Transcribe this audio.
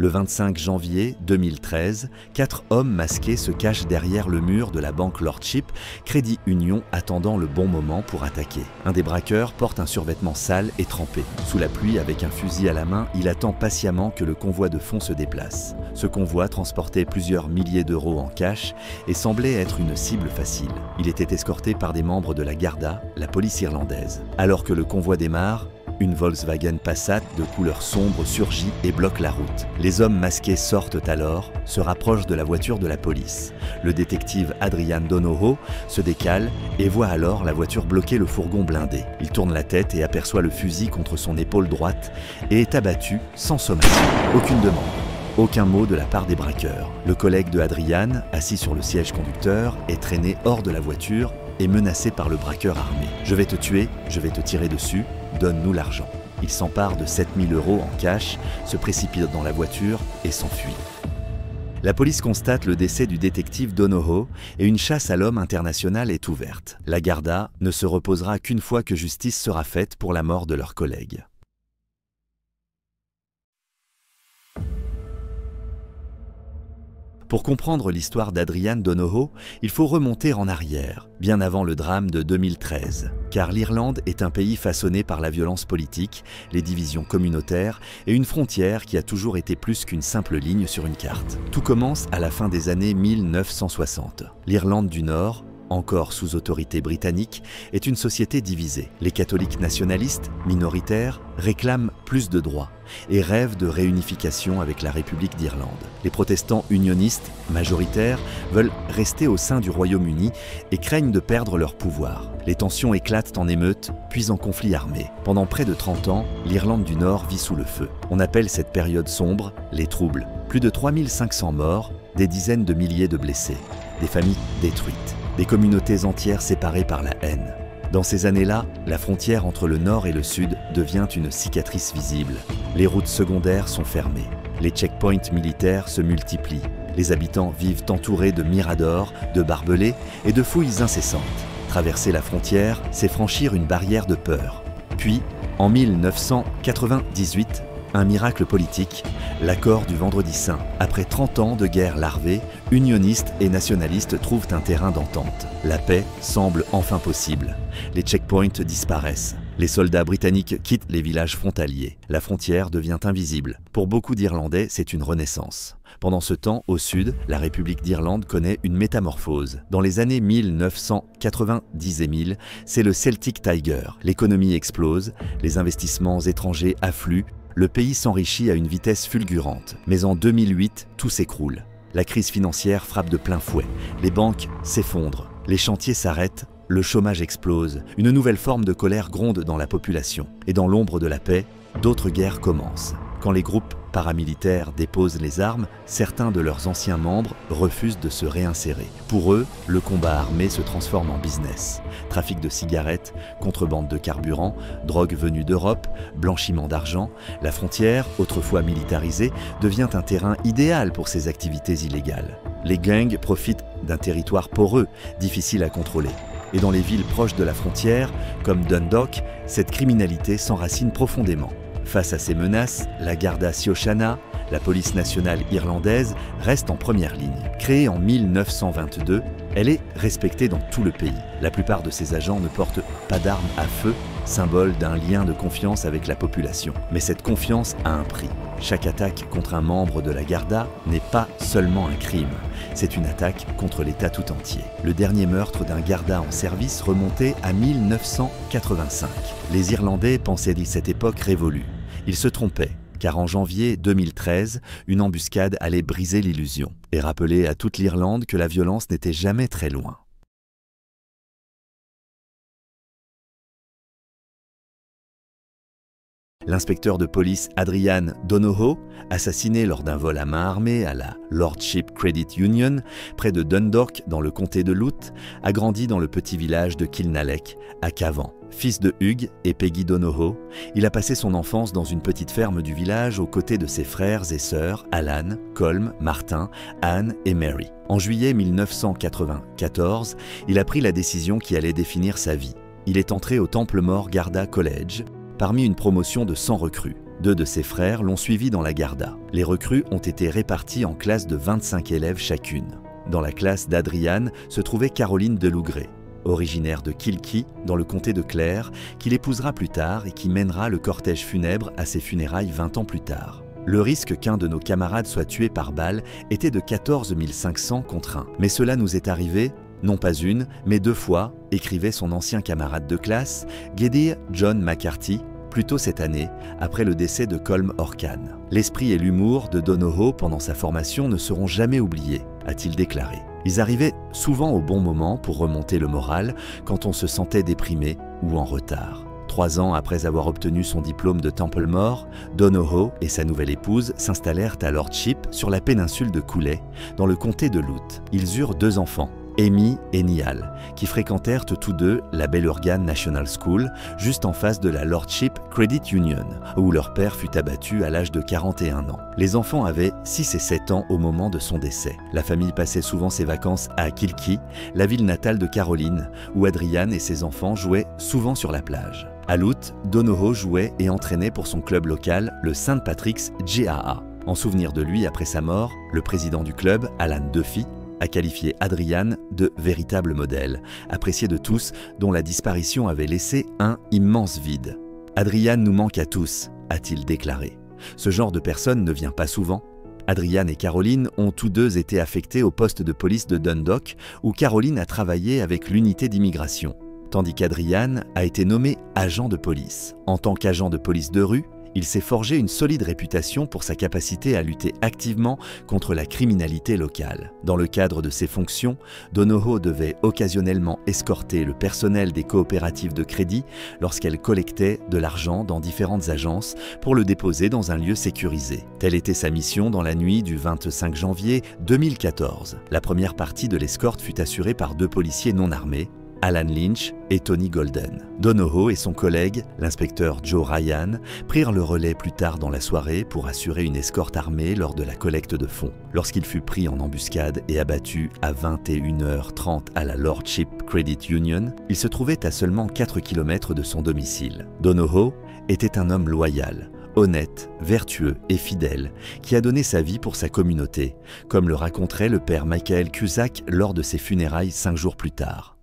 Le 25 janvier 2013, 4 hommes masqués se cachent derrière le mur de la banque Lordship, Crédit Union attendant le bon moment pour attaquer. Un des braqueurs porte un survêtement sale et trempé. Sous la pluie, avec un fusil à la main, il attend patiemment que le convoi de fonds se déplace. Ce convoi transportait plusieurs milliers d'euros en cash et semblait être une cible facile. Il était escorté par des membres de la Garda, la police irlandaise. Alors que le convoi démarre, une Volkswagen Passat de couleur sombre surgit et bloque la route. Les hommes masqués sortent alors, se rapprochent de la voiture de la police. Le détective Adrian Donohoe se décale et voit alors la voiture bloquer le fourgon blindé. Il tourne la tête et aperçoit le fusil contre son épaule droite et est abattu sans sommation. Aucune demande. Aucun mot de la part des braqueurs. Le collègue de Adrian, assis sur le siège conducteur, est traîné hors de la voiture et menacé par le braqueur armé. « Je vais te tuer, je vais te tirer dessus, donne-nous l'argent. » Il s'empare de 7 000 € en cash, se précipite dans la voiture et s'enfuit. La police constate le décès du détective Donohoe et une chasse à l'homme internationale est ouverte. La Garda ne se reposera qu'une fois que justice sera faite pour la mort de leur collègue. Pour comprendre l'histoire d'Adrian Donohoe, il faut remonter en arrière, bien avant le drame de 2013, car l'Irlande est un pays façonné par la violence politique, les divisions communautaires et une frontière qui a toujours été plus qu'une simple ligne sur une carte. Tout commence à la fin des années 1960. L'Irlande du Nord, encore sous autorité britannique, est une société divisée. Les catholiques nationalistes, minoritaires, réclament plus de droits et rêvent de réunification avec la République d'Irlande. Les protestants unionistes, majoritaires, veulent rester au sein du Royaume-Uni et craignent de perdre leur pouvoir. Les tensions éclatent en émeutes, puis en conflits armés. Pendant près de 30 ans, l'Irlande du Nord vit sous le feu. On appelle cette période sombre les troubles. Plus de 3500 morts, des dizaines de milliers de blessés, des familles détruites. Des communautés entières séparées par la haine. Dans ces années-là, la frontière entre le nord et le sud devient une cicatrice visible. Les routes secondaires sont fermées. Les checkpoints militaires se multiplient. Les habitants vivent entourés de miradors, de barbelés et de fouilles incessantes. Traverser la frontière, c'est franchir une barrière de peur. Puis, en 1998, un miracle politique, l'accord du Vendredi Saint. Après 30 ans de guerre larvée, unionistes et nationalistes trouvent un terrain d'entente. La paix semble enfin possible. Les checkpoints disparaissent. Les soldats britanniques quittent les villages frontaliers. La frontière devient invisible. Pour beaucoup d'Irlandais, c'est une renaissance. Pendant ce temps, au sud, la République d'Irlande connaît une métamorphose. Dans les années 1990 et 1000, c'est le Celtic Tiger. L'économie explose, les investissements étrangers affluent, le pays s'enrichit à une vitesse fulgurante. Mais en 2008, tout s'écroule. La crise financière frappe de plein fouet. Les banques s'effondrent, les chantiers s'arrêtent, le chômage explose. Une nouvelle forme de colère gronde dans la population. Et dans l'ombre de la paix, d'autres guerres commencent. Quand les groupes paramilitaires déposent les armes, certains de leurs anciens membres refusent de se réinsérer. Pour eux, le combat armé se transforme en business. Trafic de cigarettes, contrebande de carburant, drogue venue d'Europe, blanchiment d'argent, la frontière, autrefois militarisée, devient un terrain idéal pour ces activités illégales. Les gangs profitent d'un territoire poreux, difficile à contrôler. Et dans les villes proches de la frontière, comme Dundalk, cette criminalité s'enracine profondément. Face à ces menaces, la Garda Síochána, la police nationale irlandaise, reste en première ligne. Créée en 1922, elle est respectée dans tout le pays. La plupart de ses agents ne portent pas d'armes à feu, symbole d'un lien de confiance avec la population. Mais cette confiance a un prix. Chaque attaque contre un membre de la Garda n'est pas seulement un crime, c'est une attaque contre l'État tout entier. Le dernier meurtre d'un Garda en service remontait à 1985. Les Irlandais pensaient à cette époque révolue. Ils se trompaient, car en janvier 2013, une embuscade allait briser l'illusion et rappeler à toute l'Irlande que la violence n'était jamais très loin. L'inspecteur de police Adrian Donohoe, assassiné lors d'un vol à main armée à la Lordship Credit Union, près de Dundalk dans le comté de Louth, a grandi dans le petit village de Kilnalek, à Cavan. Fils de Hugh et Peggy Donohoe, il a passé son enfance dans une petite ferme du village aux côtés de ses frères et sœurs Alan, Colm, Martin, Anne et Mary. En juillet 1994, il a pris la décision qui allait définir sa vie. Il est entré au Temple Mort Garda College, parmi une promotion de 100 recrues. 2 de ses frères l'ont suivi dans la Garda. Les recrues ont été réparties en classes de 25 élèves chacune. Dans la classe d'Adrian se trouvait Caroline Delougré, originaire de Kilkee, dans le comté de Clare, qu'il épousera plus tard et qui mènera le cortège funèbre à ses funérailles 20 ans plus tard. Le risque qu'un de nos camarades soit tué par balle était de 14 500 contre 1. Mais cela nous est arrivé, non pas une, mais 2 fois, écrivait son ancien camarade de classe, Gedir John McCarthy, plus tôt cette année, après le décès de Colm Orcan. L'esprit et l'humour de Donohoe pendant sa formation ne seront jamais oubliés, a-t-il déclaré. Ils arrivaient souvent au bon moment pour remonter le moral quand on se sentait déprimé ou en retard. 3 ans après avoir obtenu son diplôme de Templemore, Donohoe et sa nouvelle épouse s'installèrent à Lordship sur la péninsule de Cooley, dans le comté de Louth. Ils eurent 2 enfants, Amy et Niall, qui fréquentèrent tous deux la Bellurgan National School, juste en face de la Lordship Credit Union, où leur père fut abattu à l'âge de 41 ans. Les enfants avaient 6 et 7 ans au moment de son décès. La famille passait souvent ses vacances à Kilkee, la ville natale de Caroline, où Adrian et ses enfants jouaient souvent sur la plage. À Louth, Donohoe jouait et entraînait pour son club local, le St. Patrick's GAA. En souvenir de lui après sa mort, le président du club, Alan Duffy, a qualifié Adrian de véritable modèle, apprécié de tous, dont la disparition avait laissé un immense vide. « Adrian nous manque à tous », a-t-il déclaré. Ce genre de personne ne vient pas souvent. Adrian et Caroline ont tous deux été affectés au poste de police de Dundalk, où Caroline a travaillé avec l'unité d'immigration, tandis qu'Adrian a été nommé agent de police. En tant qu'agent de police de rue, il s'est forgé une solide réputation pour sa capacité à lutter activement contre la criminalité locale. Dans le cadre de ses fonctions, Donohoe devait occasionnellement escorter le personnel des coopératives de crédit lorsqu'elles collectaient de l'argent dans différentes agences pour le déposer dans un lieu sécurisé. Telle était sa mission dans la nuit du 25 janvier 2014. La première partie de l'escorte fut assurée par 2 policiers non armés, Alan Lynch et Tony Golden. Donohoe et son collègue, l'inspecteur Joe Ryan, prirent le relais plus tard dans la soirée pour assurer une escorte armée lors de la collecte de fonds. Lorsqu'il fut pris en embuscade et abattu à 21h30 à la Lordship Credit Union, il se trouvait à seulement 4 km de son domicile. Donohoe était un homme loyal, honnête, vertueux et fidèle, qui a donné sa vie pour sa communauté, comme le raconterait le père Michael Cusack lors de ses funérailles 5 jours plus tard.